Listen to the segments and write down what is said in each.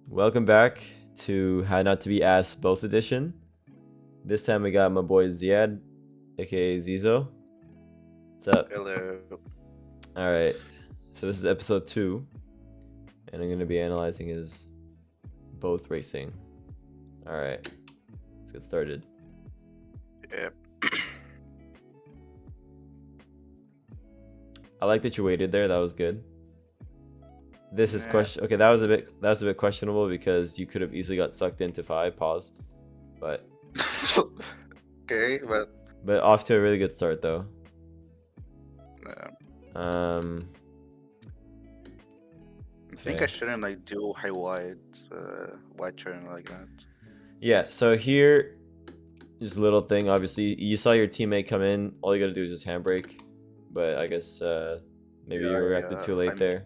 Welcome back to How Not to Be Asked Both Edition. This time we got my boy Ziad, aka Zizo. What's up? Hello. Alright, so this is episode 2, and I'm going to be analyzing his both racing. Alright, let's get started. Yep. I like that you waited there, that was good. This is Yeah. question. Okay, that was a bit questionable because you could have easily got sucked into 5. Pause, but Okay, but off to a really good start though. I think Okay. I shouldn't like do high wide turn like that. Yeah. So here, just a little thing. Obviously, you saw your teammate come in. All you gotta do is just handbrake. But I guess maybe you reacted too late there.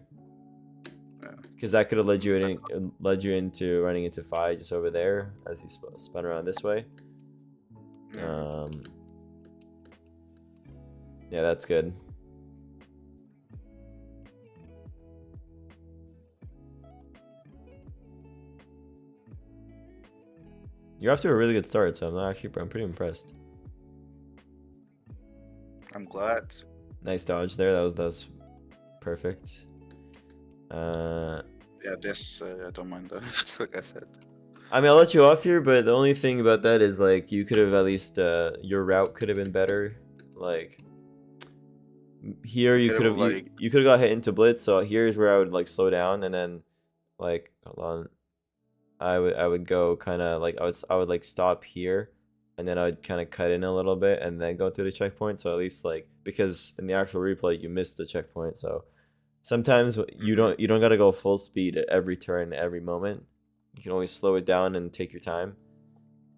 Because that could have led you into running into 5 just over there as he spun around this way. Yeah. Yeah, that's good. You're off to a really good start, so I'm pretty impressed. I'm glad. Nice dodge there. That was perfect. Yeah, this I don't mind that. Like I said. I mean, I'll let you off here, but the only thing about that is like you could have at least your route could have been better. Like here, you could have got hit into blitz. So here's where I would like slow down and then like hold on. I would go kind of like I would like stop here, and then I would kind of cut in a little bit and then go through the checkpoint. So at least like because in the actual replay you missed the checkpoint. So sometimes you don't gotta go full speed at every turn, every moment. You can always slow it down and take your time.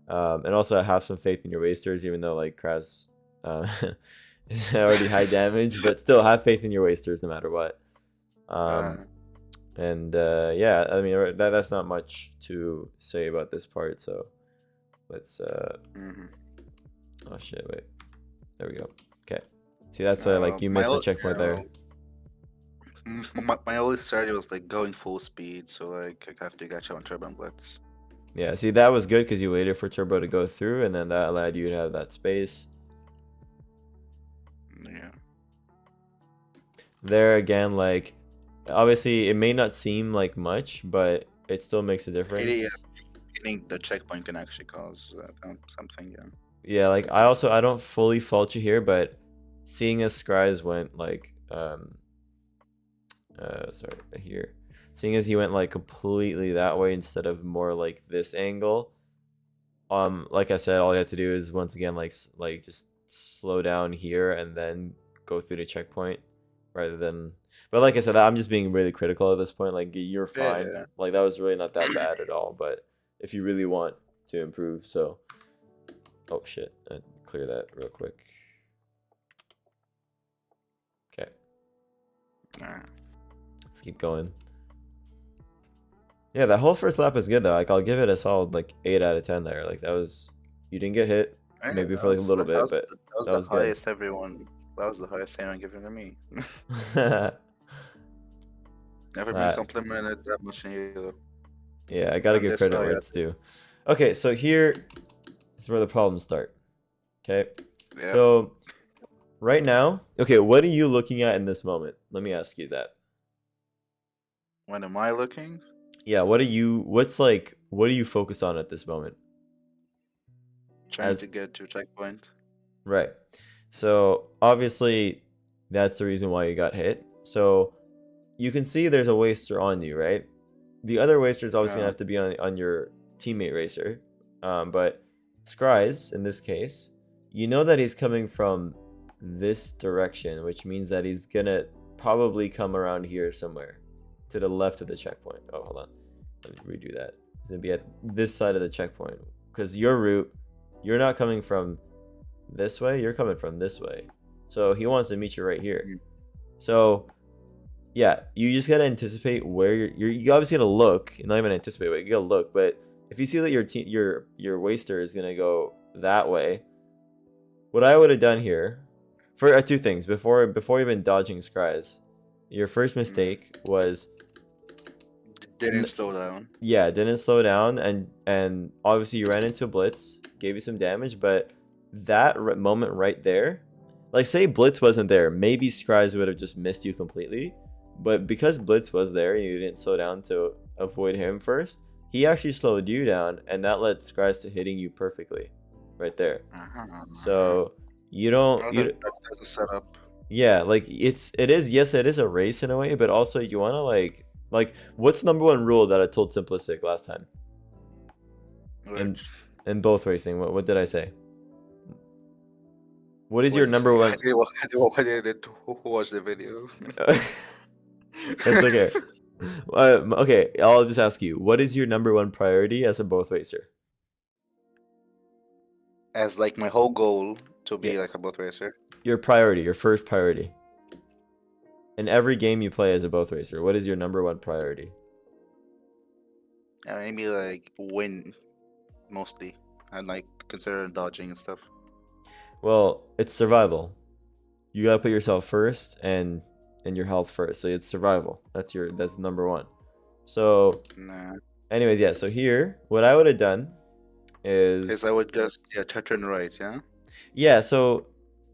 And also have some faith in your wasters, even though like Kraz is already high damage, but still have faith in your wasters no matter what. And yeah, I mean that's not much to say about this part. So let's oh shit, wait, there we go. Okay, see that's why like you missed the checkpoint there. My only strategy was like going full speed, so like I have to catch up on turbo and blitz. Yeah, see that was good because you waited for turbo to go through, and then that allowed you to have that space. Yeah. There again, like obviously it may not seem like much, but it still makes a difference. Hitting the checkpoint can actually cause something. Yeah. Yeah, like I don't fully fault you here, but seeing as Scry's went like sorry, here. Seeing as he went like completely that way instead of more like this angle. Like I said, all you have to do is once again like just slow down here and then go through the checkpoint rather than. But like I said, I'm just being really critical at this point. Like you're fine. Yeah. Like that was really not that bad at all. But if you really want to improve, so. Oh shit! I'd clear that real quick. Okay. Let's keep going. Yeah, that whole first lap is good though. Like I'll give it a solid like 8 out of 10 there. Like that was, you didn't get hit, maybe for like a little bit, but that was the highest everyone. That was the highest anyone given to me. Never been complimented that much in here. Yeah, I gotta give credit where it's due. Okay, so here is where the problems start. Okay, yeah. So right now, okay, what are you looking at in this moment? Let me ask you that. When am I looking? Yeah, what do you focus on at this moment? Trying to get to checkpoint. Right. So obviously that's the reason why you got hit. So you can see there's a waster on you, right? The other waster is obviously gonna have to be on your teammate racer. But Scry's, in this case, you know that he's coming from this direction, which means that he's gonna probably come around here somewhere to the left of the checkpoint. Oh, hold on. Let me redo that. He's gonna be at this side of the checkpoint because your route, you're not coming from this way, you're coming from this way. So he wants to meet you right here. So yeah, you just gotta anticipate where you obviously gotta look. Not even anticipate, but you gotta look. But if you see that your waster is gonna go that way, what I would have done here for 2 things before even dodging Scry's, your first mistake was Didn't slow down. Yeah, didn't slow down, and obviously you ran into Blitz, gave you some damage, but that moment right there, like say Blitz wasn't there, maybe Scries would have just missed you completely, but because Blitz was there and you didn't slow down to avoid him first, he actually slowed you down, and that led Scries to hitting you perfectly, right there. So you don't That's a setup. yeah, like it is, yes, it is a race in a way, but also you want to like what's the number one rule that I told Simplistic last time in both racing? What did I say? What is your number one? I didn't watch the video. That's okay. Okay, I'll just ask you, what is your number one priority as a both racer? As like my whole goal to be like a both racer. Your priority, your first priority. In every game you play as a both racer, what is your number one priority? Maybe like win, mostly, and like consider dodging and stuff. Well, it's survival. You gotta put yourself first and your health first. So it's survival. That's number one. So, anyways, yeah. So here, what I would have done is I would just turn right, yeah. Yeah. So,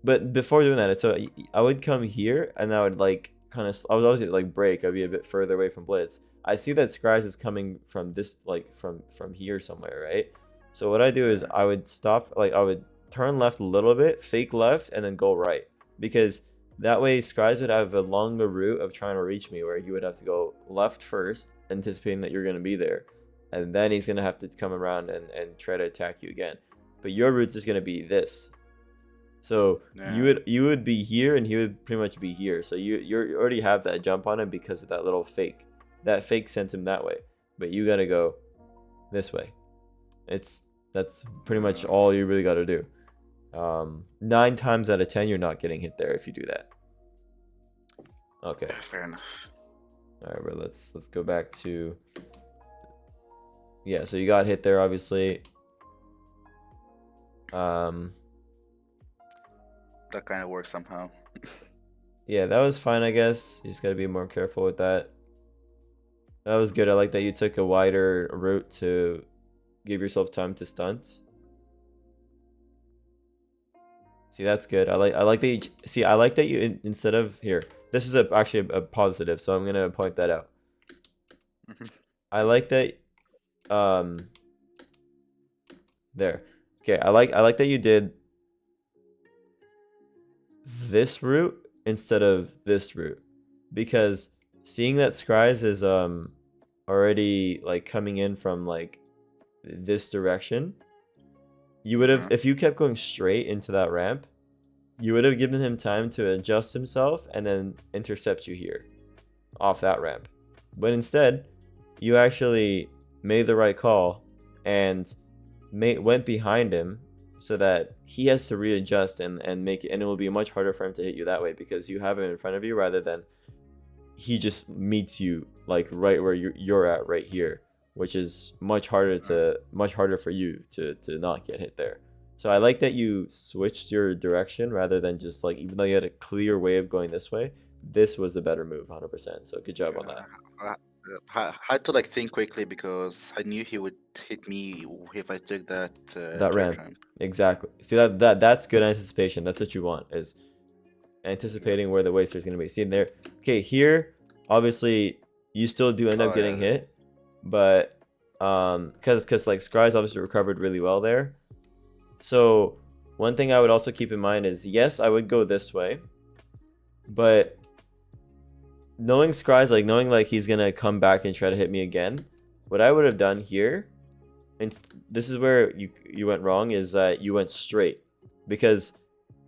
but before doing that, so I would come here and I would like I would always like brake. I'd be a bit further away from Blitz. I see that Scries is coming from this like from here somewhere, right? So what I do is I would stop, like I would turn left a little bit, fake left, and then go right, because that way Scries would have a longer route of trying to reach me, where he would have to go left first, anticipating that you're going to be there, and then he's going to have to come around and try to attack you again. But your route is going to be this. So you would be here and he would pretty much be here. So you already have that jump on him because of that little fake. That fake sent him that way. But you got to go this way. That's pretty much all you really got to do. 9 times out of 10 you're not getting hit there if you do that. Okay, fair enough. All right, but let's go back to, yeah, so you got hit there obviously. That kind of works somehow. Yeah, that was fine, I guess. You just got to be more careful with that. That was good. I like that you took a wider route to give yourself time to stunt. See, that's good. I like that you see. I like that you instead of here. This is actually a positive, so I'm gonna point that out. I like that. There. Okay. I like that you did this route instead of this route, because seeing that Scries is already like coming in from like this direction, you would have, if you kept going straight into that ramp, you would have given him time to adjust himself and then intercept you here off that ramp. But instead, you actually made the right call and went behind him so that he has to readjust and make it, and it will be much harder for him to hit you that way because you have him in front of you rather than he just meets you like right where you're at right here, which is much harder for you to not get hit there. So I like that you switched your direction rather than just like, even though you had a clear way of going this way, this was a better move 100%. So good job on that. I had to like think quickly because I knew he would hit me if I took that ramp. Exactly. See, that's good anticipation. That's what you want, is anticipating where the waster is going to be. See there. Okay, here obviously you still do end up getting hit, but because like Scries obviously recovered really well there. So one thing I would also keep in mind is, yes, I would go this way, but knowing Scries, like knowing like he's gonna come back and try to hit me again, what I would have done here, and this is where you went wrong, is that you went straight, because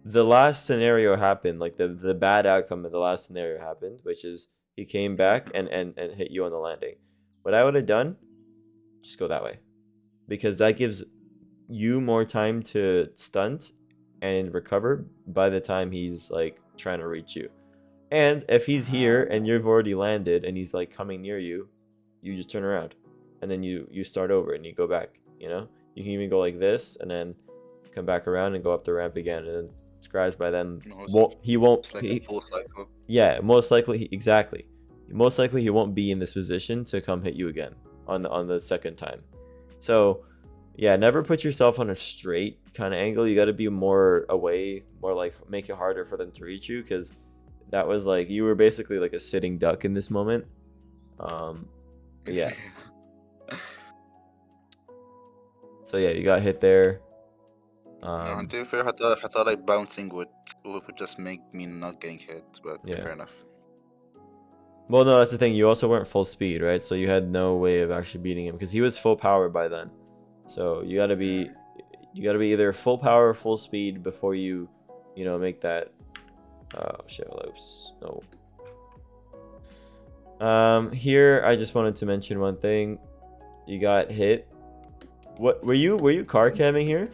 the last scenario happened, like the bad outcome of the last scenario happened, which is he came back and hit you on the landing. What I would have done, just go that way, because that gives you more time to stunt and recover by the time he's like trying to reach you. And if he's here and you've already landed and he's like coming near you, you just turn around and then you start over and you go back. You know, you can even go like this and then come back around and go up the ramp again, and then Scries by then he won't like a full cycle. Yeah, most likely exactly. most likely he won't be in this position to come hit you again on the second time. So yeah, never put yourself on a straight kind of angle. You got to be more away, more like make it harder for them to reach you, because that was like you were basically like a sitting duck in this moment. But yeah. So yeah, you got hit there. To be fair, I thought like bouncing would just make me not getting hit, but Yeah. fair enough. Well, no, that's the thing. You also weren't full speed, right? So you had no way of actually beating him because he was full power by then. So you gotta be either full power or full speed before you make that. Oh shit! Oops. No. Here I just wanted to mention one thing. You got hit. What were you car camming here?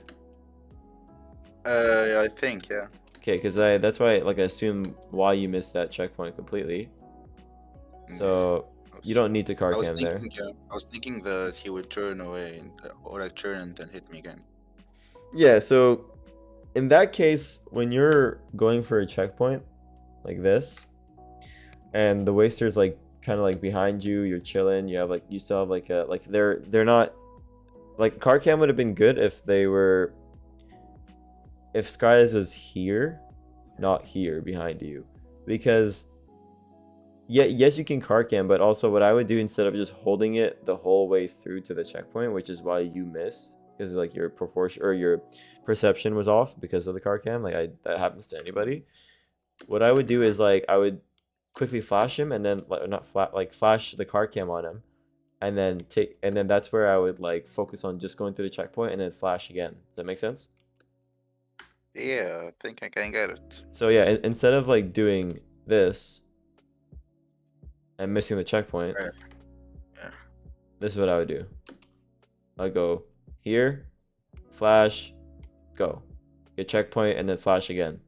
I think, yeah. Okay, because that's why I assume why you missed that checkpoint completely. So you don't need to car cam there. Yeah, I was thinking that he would turn away or like turn and then hit me again. Yeah, so in that case, when you're going for a checkpoint like this, and the waster's like kind of like behind you, you're chilling, you still have like a they're not like car cam would have been good if Skies was here, not here behind you, because yeah, yes, you can car cam, but also what I would do instead of just holding it the whole way through to the checkpoint, which is why you missed, because like your proportion or your perception was off because of the car cam. That happens to anybody. What I would do is I would quickly flash him and then flash the car cam on him, and then that's where I would focus on just going through the checkpoint and then flash again. Does that make sense? Yeah, I think I can get it. So yeah, instead of doing this and missing the checkpoint, yeah, this is what I would do. I'll go here, flash, go, get checkpoint, and then flash again,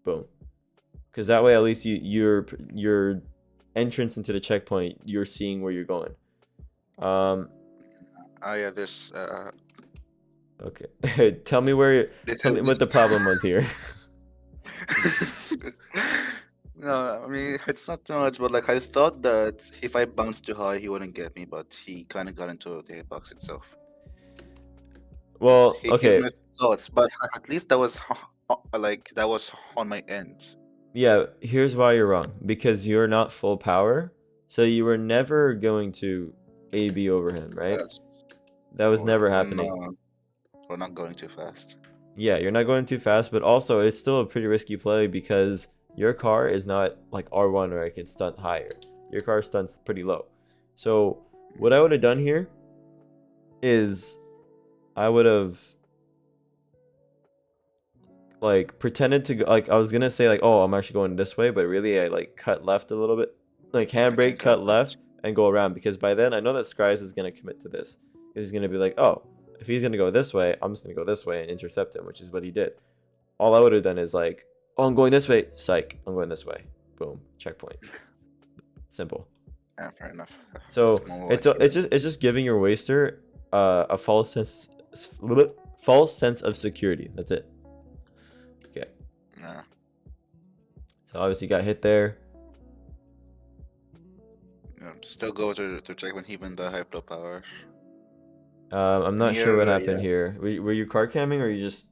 boom. Because that way, at least your entrance into the checkpoint, you're seeing where you're going. Oh yeah, this. Okay, tell me what the problem was here. No, I mean it's not too much, but I thought that if I bounced too high, he wouldn't get me, but he kind of got into the hitbox itself. Well, okay. His thoughts, but at least that was that was on my end. Yeah, here's why you're wrong. Because you're not full power, so you were never going to AB over him, right? Yes. That was never happening. We're not going too fast. Yeah, you're not going too fast, but also it's still a pretty risky play because your car is not like R1 where it can stunt higher. Your car stunts pretty low. So what I would have done here is I would have pretended to go, I was gonna say oh, I'm actually going this way, but really I cut left a little bit, handbrake, cut left, and go around, because by then I know that Scries is gonna commit to this. He's gonna be like, oh, if he's gonna go this way, I'm just gonna go this way and intercept him, which is what he did. All I would have done is oh, I'm going this way, psych, I'm going this way, boom, checkpoint. Simple. Yeah, fair enough. So it's just giving your waster a false sense of security. That's it. Okay. Yeah. So obviously you got hit there. Still go to checkpoint even the high flow power. I'm not sure what happened here. Were you car camming, or you just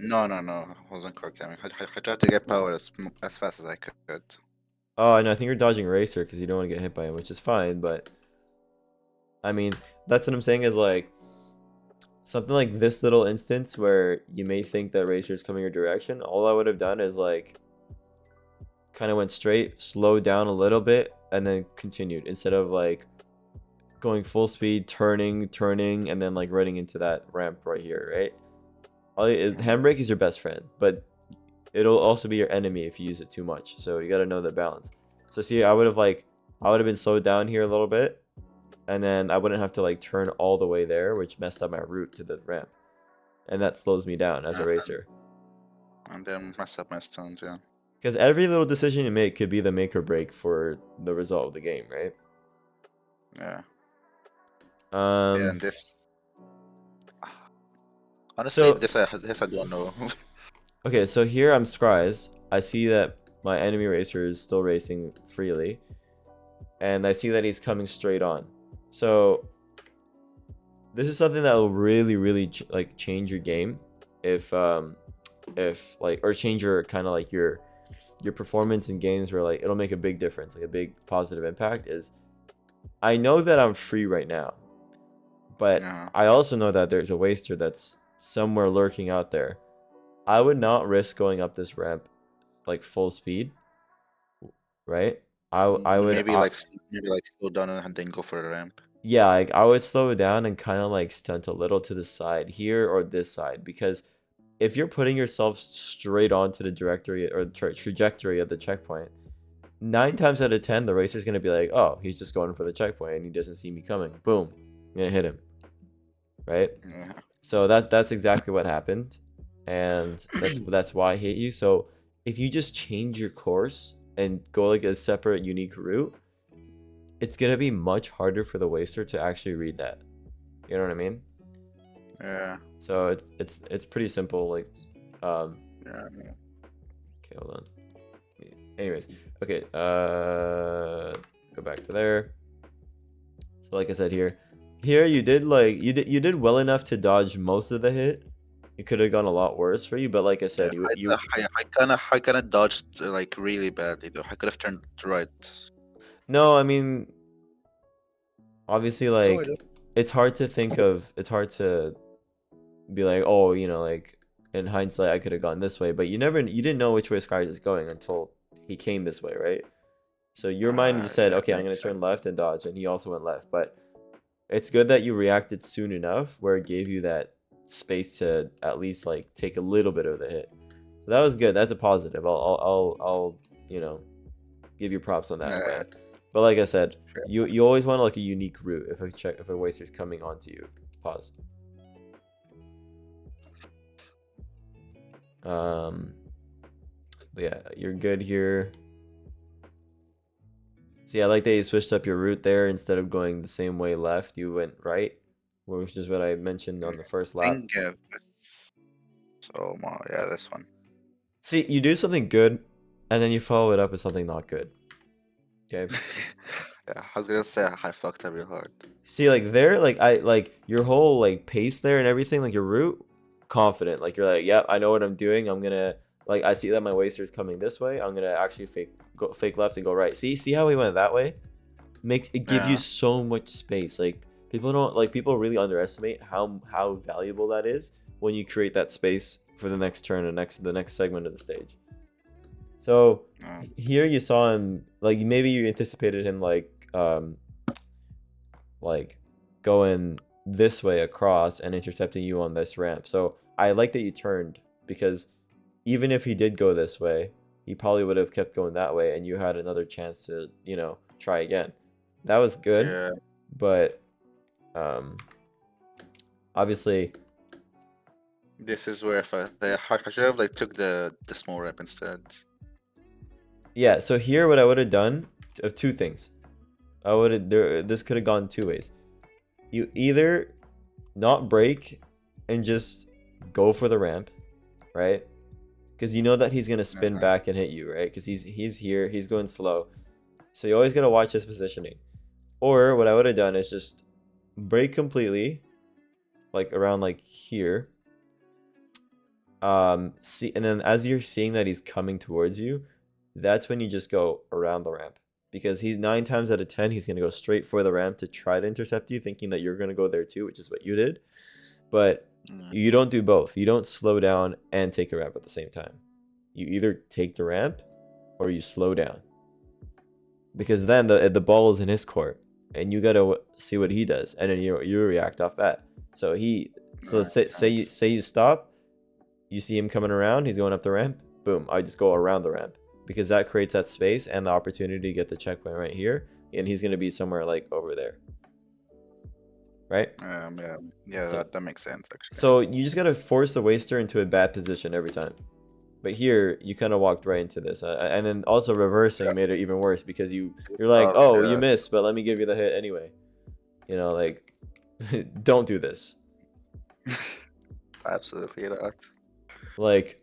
No, I wasn't car camming. I tried to get power as fast as I could. Oh, and I think you're dodging Racer because you don't want to get hit by him, which is fine, but I mean, that's what I'm saying is something like this little instance where you may think that Racer is coming your direction. All I would have done is kind of went straight, slowed down a little bit, and then continued instead of going full speed, turning, and then running into that ramp right here, right? Handbrake is your best friend, but it'll also be your enemy if you use it too much. So you got to know the balance. So see, I would have been slowed down here a little bit, and then I wouldn't have to turn all the way there, which messed up my route to the ramp, and that slows me down as a racer. And then mess up my stunts, yeah. Because every little decision you make could be the make or break for the result of the game, right? Yeah. Yeah, and this. Honestly, this I don't know. Okay, so here I'm Scries. I see that my enemy racer is still racing freely. and I see that he's coming straight on. So this is something that will really, really like change your game, if like, or change your kind of like your performance in games, where like it'll make a big difference, like a big positive impact. Is I know that I'm free right now, but Yeah. I also know that there's a waster that's somewhere lurking out there. I would not risk going up this ramp like full speed, right? I would Maybe like slow down and then go for the ramp. yeah, like I would slow it down and kind of like stunt a little to the side here or this side, because if you're putting yourself straight onto the directory or trajectory of the checkpoint, 9 times out of 10 the racer's gonna be like, oh, he's just going for the checkpoint and he doesn't see me coming. Boom, I'm gonna hit him, right? Yeah. So that's exactly what happened, and that's why I hate you. So if you just change your course and go like a separate unique route, it's gonna be much harder for the waster to actually read that. You know what I mean? Yeah. So it's pretty simple. Like, Yeah. okay, hold on. Anyways, okay, go back to there. So like I said, here you did you did well enough to dodge most of the hit. It could have gone a lot worse for you, but like I said, I kind of dodged like really badly though. I could have turned right. no, I mean, obviously, So I like did. it's hard to be like, oh, like in hindsight I could have gone this way, but you didn't know which way Sky is going until he came this way, right? So your mind just said, Yeah, okay, I'm gonna makes turn sense. left and dodge, and he also went left. But it's good that you reacted soon enough where it gave you that space to at least like take a little bit of the hit. So that was good. That's a positive. I'll give you props on that, Yeah, man. But like I said, sure. you always want like a unique route if a waster's coming onto you. Pause. But yeah, you're good here. See, I like that you switched up your route there. Instead of going the same way left, you went right, which is what I mentioned on the first I lap. think yeah, this one. See, you do something good, and then you follow it up with something not good. Okay. Yeah, I was gonna say I fucked up real hard. See, like there, like your whole like pace there and everything, like your route, confident. Like you're like, yep, I know what I'm doing. I'm gonna like I see that my waster is coming this way. I'm gonna actually fake left and go right. See how we went that way? Makes it gives you Yeah. so much space. Like people really underestimate how valuable that is when you create that space for the next turn and the next segment of the stage. So Yeah. here you saw him, like maybe you anticipated him like going this way across and intercepting you on this ramp. So I like that you turned, because even if he did go this way, he probably would have kept going that way and you had another chance to, try again. That was good, Yeah. but obviously, This is where if I should have like took the small ramp instead. yeah, so here what I would have done of two things. This could have gone two ways. You either not brake and just go for the ramp, right? Because you know that he's gonna spin Uh-huh. back and hit you, right? Because he's here, he's going slow, so you always gotta watch his positioning. Or what I would have done is just brake completely, like around like here. See, and then as you're seeing that he's coming towards you, that's when you just go around the ramp, because he's 9 times out of 10 he's gonna go straight for the ramp to try to intercept you, thinking that you're gonna go there too, which is what you did. But Mm. you don't do both. You don't slow down and take a ramp at the same time. You either take the ramp or you slow down, because then the ball is in his court and you gotta see what he does, and then you react off that. So say you stop, you see him coming around, he's going up the ramp, boom, I just go around the ramp, because that creates that space and the opportunity to get the checkpoint right here, and he's going to be somewhere like over there, right? Yeah, So, that makes sense actually. so you just got to force the waster into a bad position every time. But here you kind of walked right into this, and then also reversing made it even worse, because you're like, oh, you Yeah, missed, but let me give you the hit anyway. Like don't do this. absolutely not. Like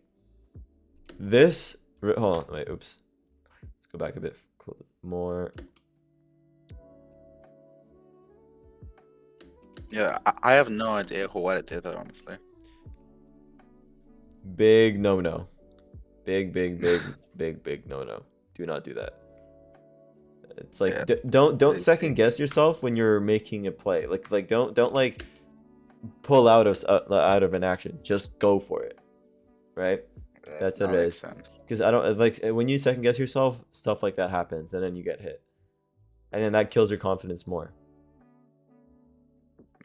this. Hold on, wait, oops. Let's go back a bit more. Yeah, I have no idea why I did that, honestly. Big no no. Big no no. Do not do that. It's like Yeah, don't big, second big. guess yourself when you're making a play. Like don't like pull out of an action. Just go for it, right? Yeah, That's what that it makes is. sense. Because I don't like when you second guess yourself, stuff like that happens, and then you get hit, and then that kills your confidence more.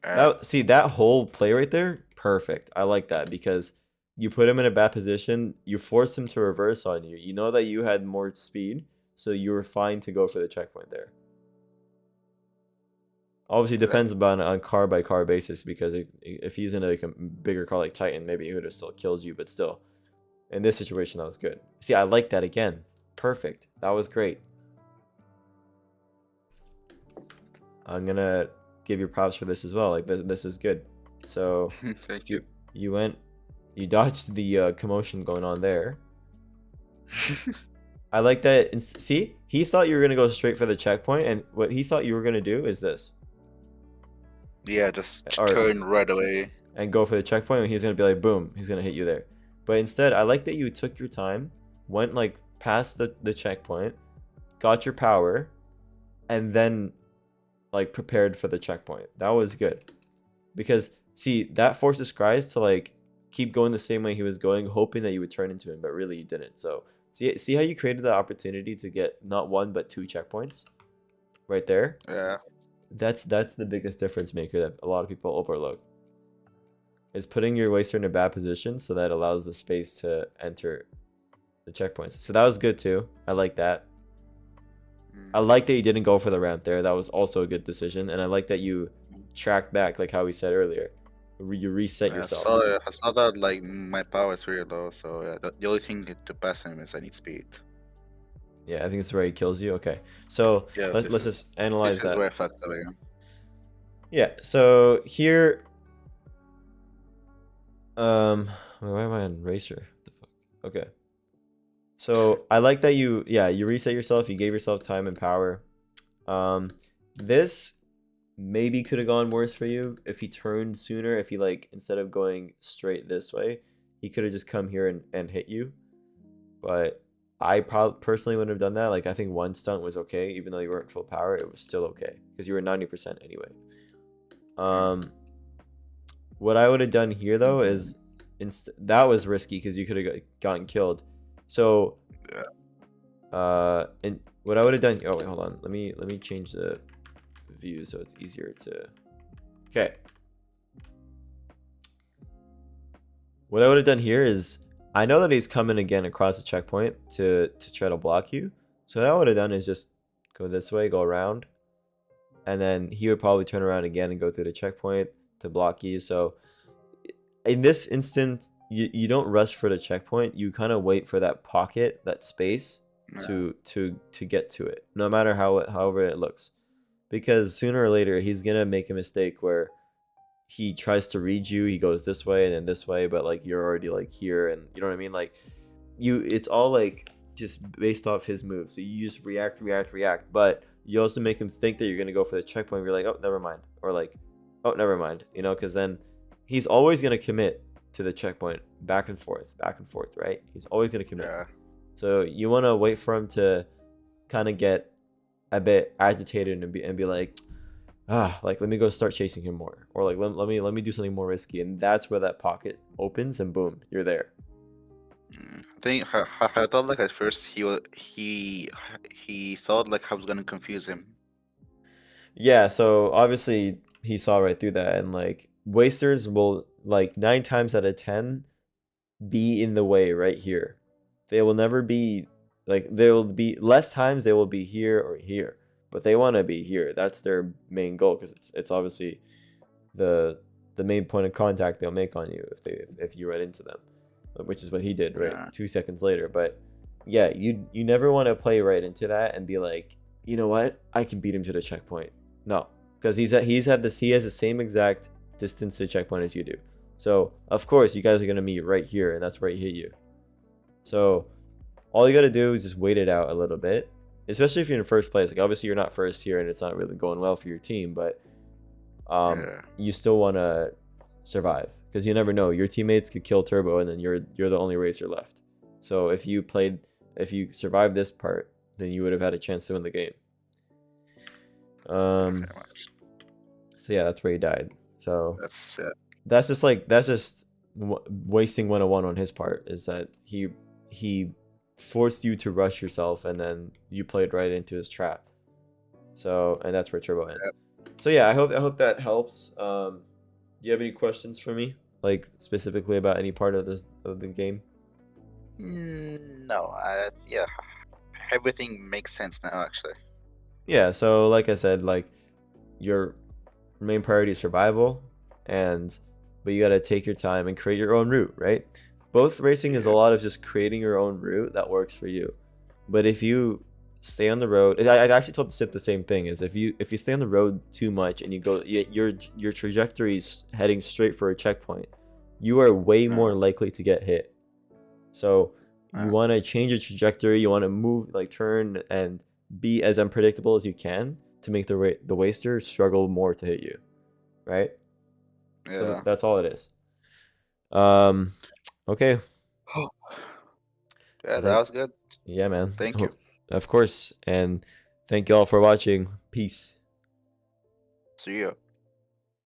Yeah, That see that whole play right there, perfect. I like that because you put him in a bad position, you force him to reverse on you. You know that you had more speed, so you were fine to go for the checkpoint there. Obviously, yeah, depends about on car by car basis because if he's in like a bigger car like Titan, maybe he would have still killed you, but still, in this situation, that was good. See, I like that again. Perfect. That was great. I'm gonna give you props for this as well. Like this is good. So thank you. you dodged the commotion going on there. I like that. And see, he thought you were gonna go straight for the checkpoint, and what he thought you were gonna do is this, Yeah, just or turn right away. and go for the checkpoint, and he's gonna be like, boom, he's gonna hit you there. But instead, I like that you took your time, went like past the checkpoint, got your power, and then like prepared for the checkpoint. That was good. Because see, that forces Scries to like keep going the same way he was going, hoping that you would turn into him, but really you didn't. So see how you created the opportunity to get not one but two checkpoints right there? Yeah, That's the biggest difference maker that a lot of people overlook. Is putting your waster in a bad position so that allows the space to enter the checkpoints. So that was good too. I like that. I like that you didn't go for the ramp there. That was also a good decision. And I like that you tracked back, like how we said earlier. You reset yourself. I saw that like my power is very low, so yeah, the only thing to pass him is I need speed. Yeah, I think it's where he kills you. Okay, so Yeah, let's just analyze this is that. where I fucked up again. Yeah, so here, why am I on racer? What the fuck? Okay, so I like that you reset yourself. You gave yourself time and power. This maybe could have gone worse for you if he turned sooner. If he like instead of going straight this way, he could have just come here and hit you. But I probably personally wouldn't have done that. Like I think one stunt was okay, even though you weren't full power, it was still okay because you were 90% anyway. What I would have done here though is that was risky because you could have gotten killed. So and what I would have done. Oh wait, hold on. Let me change the view so it's easier to. Okay. What I would have done here is I know that he's coming again across the checkpoint to try to block you. So what I would have done is just go this way, go around, and then he would probably turn around again and go through the checkpoint to block you. So in this instance, you don't rush for the checkpoint. You kind of wait for that pocket, that space to get to it, no matter however it looks, because sooner or later he's gonna make a mistake where he tries to read you. He goes this way and then this way, but like you're already like here, and you know what I mean. Like it's all like just based off his moves. So you just react, but you also make him think that you're gonna go for the checkpoint. You're like, oh, never mind, or like, oh, never mind, you know, because then he's always gonna commit to the checkpoint back and forth, right? He's always gonna commit. Yeah. So you want to wait for him to kind of get a bit agitated and be like, like let me go start chasing him more, or like let me do something more risky, and that's where that pocket opens, and boom, you're there. I think I thought like at first he thought like I was gonna confuse him. Yeah, so obviously he saw right through that, and like wasters will like 9 times out of 10 be in the way right here. They will never be like, there will be less times they will be here or here, but they want to be here. That's their main goal, because it's obviously the main point of contact they'll make on you if you run into them, which is what he did right 2 seconds later. But yeah, you never want to play right into that and be like, you know what, I can beat him to the checkpoint. No, because he has the same exact distance to the checkpoint as you do. So of course you guys are gonna meet right here, and that's where he hit you. So all you gotta do is just wait it out a little bit, especially if you're in first place. Like obviously you're not first here and it's not really going well for your team, but Yeah. you still want to survive because you never know. Your teammates could kill Turbo, and then you're the only racer left. So if you survived this part, then you would have had a chance to win the game. Okay. So yeah, that's where he died. So That's that's just wasting 101 on his part. Is that he forced you to rush yourself, and then you played right into his trap. So, and that's where Turbo ends. So yeah, I hope that helps. Do you have any questions for me, like specifically about any part of the game? no. Yeah. Everything makes sense now, actually. Yeah. So like I said, like your main priority is survival, but you gotta take your time and create your own route, right? Both racing is a Yeah. lot of just creating your own route that works for you. But if you stay on the road, I actually told the Sip the same thing. Is if you stay on the road too much and you go, your trajectory is heading straight for a checkpoint, you are way more likely to get hit. So you want to change your trajectory. You want to move, like turn and be as unpredictable as you can to make the waster struggle more to hit you, right? Yeah. So that's all it is. Okay. Yeah, I that think, was good. yeah, man. Thank you. Of course. And thank you all for watching. Peace. See you.